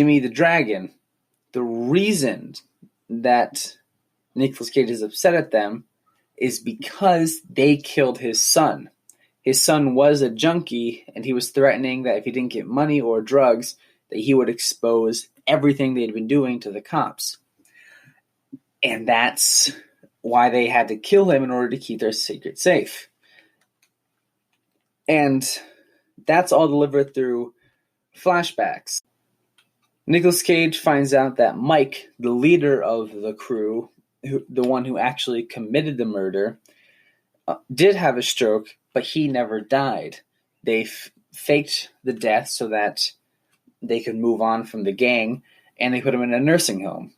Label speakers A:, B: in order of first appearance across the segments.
A: Jimmy the Dragon. The reason that Nicolas Cage is upset at them is because they killed his son. His son was a junkie, and he was threatening that if he didn't get money or drugs, that he would expose everything they had been doing to the cops. And that's why they had to kill him in order to keep their secret safe. And that's all delivered through flashbacks. Nicolas Cage finds out that Mike, the leader of the crew, the one who actually committed the murder, did have a stroke, but he never died. They faked the death so that they could move on from the gang, and they put him in a nursing home.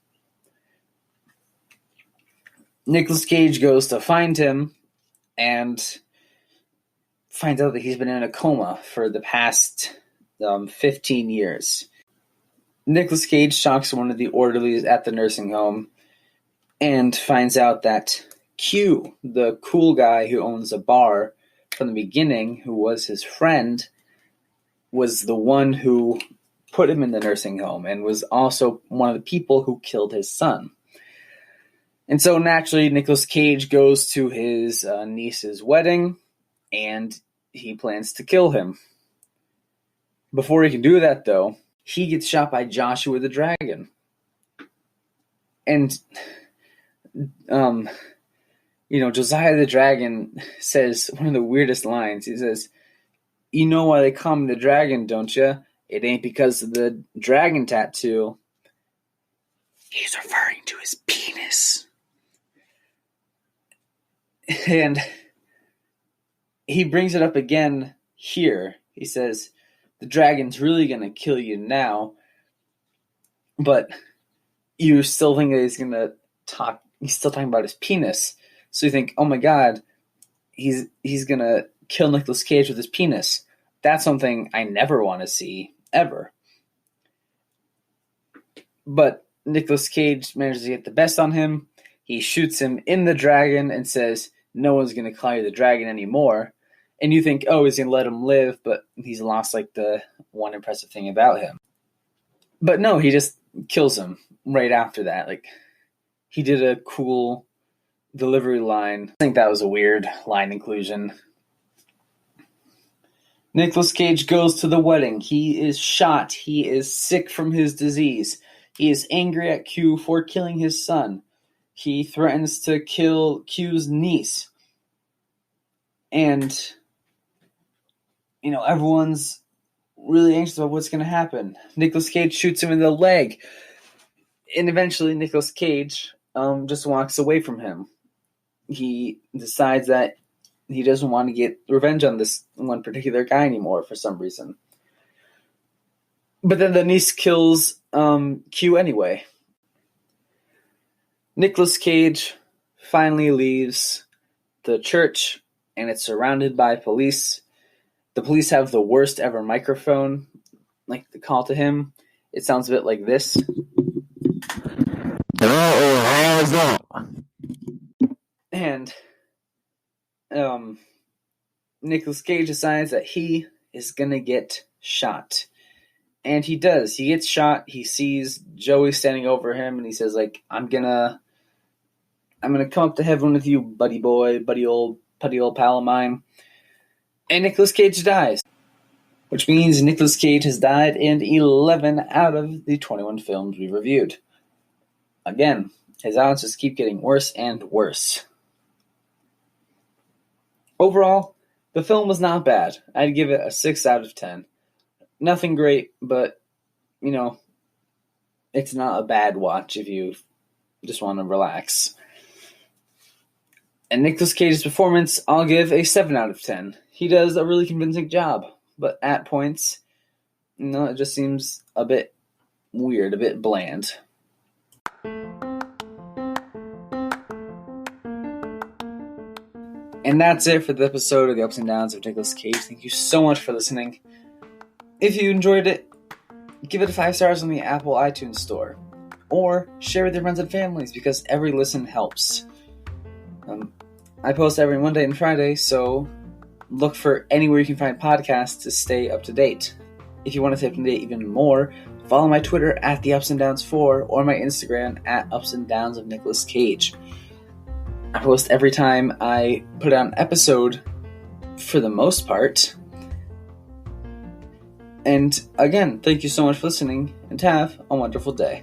A: Nicolas Cage goes to find him and finds out that he's been in a coma for the past 15 years. Nicolas Cage talks to one of the orderlies at the nursing home and finds out that Q, the cool guy who owns a bar from the beginning, who was his friend, was the one who put him in the nursing home and was also one of the people who killed his son. And so naturally, Nicolas Cage goes to his niece's wedding, and he plans to kill him. Before he can do that, though, he gets shot by Joshua the Dragon. And, Josiah the Dragon says one of the weirdest lines. He says, "You know why they call him the Dragon, don't you? It ain't because of the dragon tattoo." He's referring to his penis. And he brings it up again here. He says, "The dragon's really going to kill you now, but you still think that he's going to talk. He's still talking about his penis. So you think, oh my God, he's going to kill Nicolas Cage with his penis. That's something I never want to see, ever." But Nicolas Cage manages to get the best on him. He shoots him in the dragon and says, "No one's going to call you the dragon anymore." And you think, oh, he's going to let him live, but he's lost like the one impressive thing about him. But no, he just kills him right after that. Like, he did a cool delivery line. I think that was a weird line inclusion. Nicolas Cage goes to the wedding. He is shot. He is sick from his disease. He is angry at Q for killing his son. He threatens to kill Q's niece. And, everyone's really anxious about what's going to happen. Nicolas Cage shoots him in the leg. And eventually Nicolas Cage just walks away from him. He decides that he doesn't want to get revenge on this one particular guy anymore for some reason. But then the niece kills Q anyway. Nicolas Cage finally leaves the church, and it's surrounded by police. The police have the worst ever microphone, like the call to him. It sounds a bit like this. And Nicolas Cage decides that he is going to get shot. And he does. He gets shot. He sees Joey standing over him, and he says, I'm gonna come up to heaven with you, buddy boy, buddy old pal of mine. And Nicolas Cage dies. Which means Nicolas Cage has died in 11 out of the 21 films we reviewed. Again, his odds just keep getting worse and worse. Overall, the film was not bad. I'd give it a 6 out of 10. Nothing great, but, it's not a bad watch if you just want to relax. And Nicolas Cage's performance, I'll give a 7 out of 10. He does a really convincing job, but at points, it just seems a bit weird, a bit bland. And that's it for the episode of The Ups and Downs of Nicolas Cage. Thank you so much for listening. If you enjoyed it, give it 5 stars on the Apple iTunes store. Or share with your friends and families, because every listen helps. I post every Monday and Friday, so look for anywhere you can find podcasts to stay up to date. If you want to stay up to date even more, follow my Twitter at the Ups and Downs 4 or my Instagram at Ups and Downs of Nicolas Cage. I post every time I put out an episode, for the most part. And again, thank you so much for listening, and have a wonderful day.